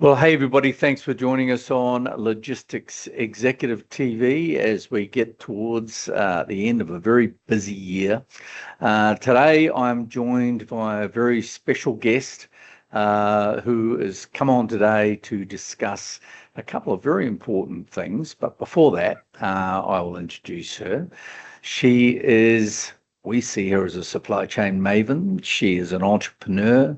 Well, hey everybody, thanks for joining us on Logistics Executive TV as we get towards the end of a very busy year. Today I'm joined by a very special guest who has come on today to discuss a couple of very important things. But before that, I will introduce her. We see her as a supply chain maven. She is an entrepreneur.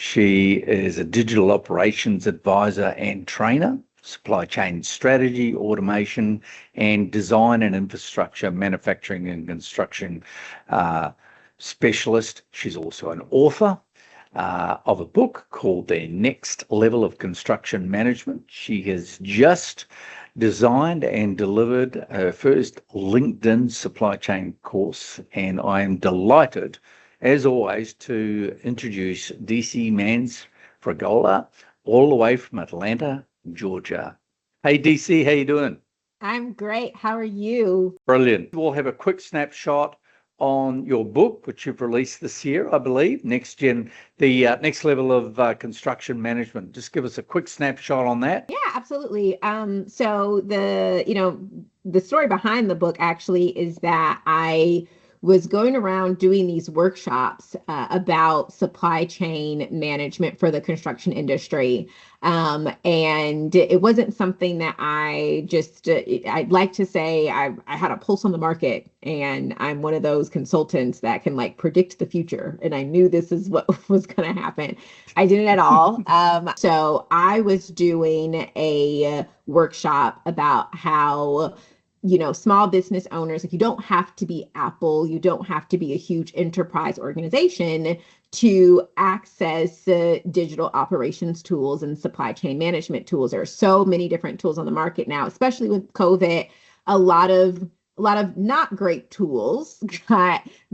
She is a digital operations advisor and trainer, supply chain strategy, automation, and design and infrastructure, manufacturing and construction specialist. She's also an author of a book called The Next Level of Construction Management. She has just designed and delivered her first LinkedIn supply chain course, and I am delighted as always, to introduce Dyci Sfregola, all the way from Atlanta, Georgia. Hey, Dyci, how you doing? I'm great. How are you? Brilliant. We'll have a quick snapshot on your book, which you've released this year, I believe, the next level of construction management. Just give us a quick snapshot on that. Yeah, absolutely. So the story behind the book actually is that I was going around doing these workshops about supply chain management for the construction industry. And it wasn't something that I'd like to say I had a pulse on the market, and I'm one of those consultants that can like predict the future. And I knew this is what was going to happen. I didn't at all. So I was doing a workshop about how small business owners, like you don't have to be Apple, you don't have to be a huge enterprise organization to access digital operations tools and supply chain management tools. There are so many different tools on the market now, especially with COVID. A lot of not great tools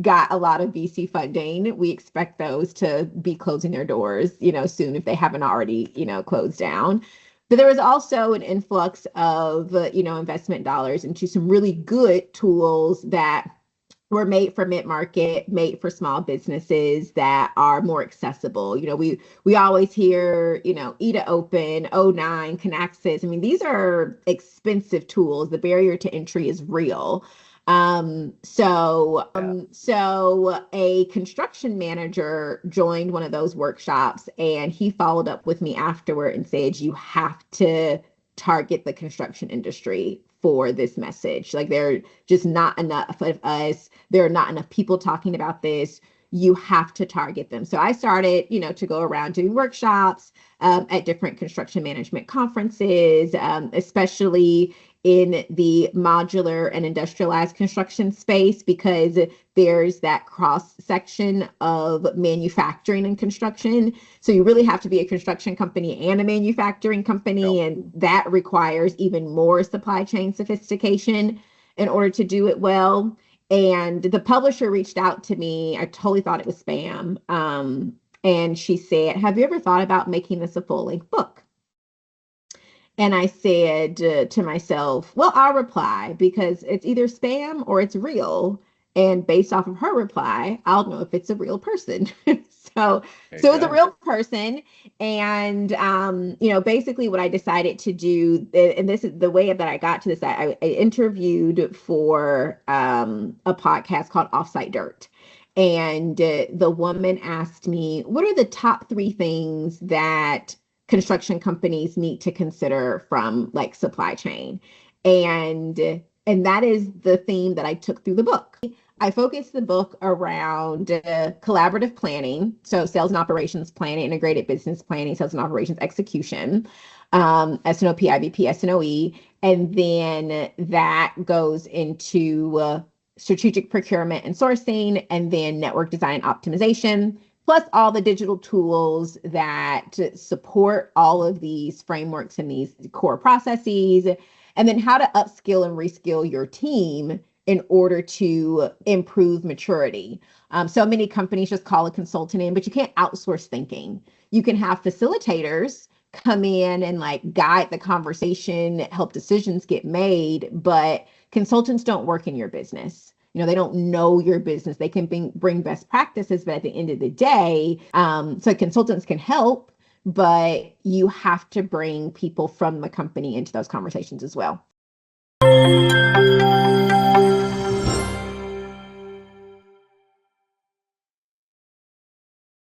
got a lot of VC funding. We expect those to be closing their doors, soon if they haven't already, closed down. But there was also an influx of, investment dollars into some really good tools that were made for mid-market, made for small businesses that are more accessible. We always hear, E2Open, O9, Kinaxis. I mean, these are expensive tools. The barrier to entry is real. So a construction manager joined one of those workshops, and he followed up with me afterward and said, you have to target the construction industry for this message. Like, there are just not enough of us. There are not enough people talking about this. You have to target them. So I started, to go around doing workshops at different construction management conferences, especially in the modular and industrialized construction space, because there's that cross section of manufacturing and construction. So you really have to be a construction company and a manufacturing company. Yep. And that requires even more supply chain sophistication in order to do it well. And the publisher reached out to me. I totally thought it was spam. And she said, have you ever thought about making this a full-length book? And I said to myself, well, I'll reply, because it's either spam or it's real. And based off of her reply, I'll know if it's a real person. So it was a real person. And, basically what I decided to do, and this is the way that I got to this, I interviewed for a podcast called Offsite Dirt. And the woman asked me, what are the top 3 things that construction companies need to consider from like supply chain? And that is the theme that I took through the book. I focused the book around collaborative planning, so sales and operations planning, integrated business planning, sales and operations execution, SNOP, IBP, SNOE, and then that goes into strategic procurement and sourcing, and then network design and optimization, plus all the digital tools that support all of these frameworks and these core processes, and then how to upskill and reskill your team in order to improve maturity. So many companies just call a consultant in, but you can't outsource thinking. You can have facilitators come in and like guide the conversation, help decisions get made, but consultants don't work in your business. They don't know your business. They can bring best practices, but at the end of the day, so consultants can help, but you have to bring people from the company into those conversations as well.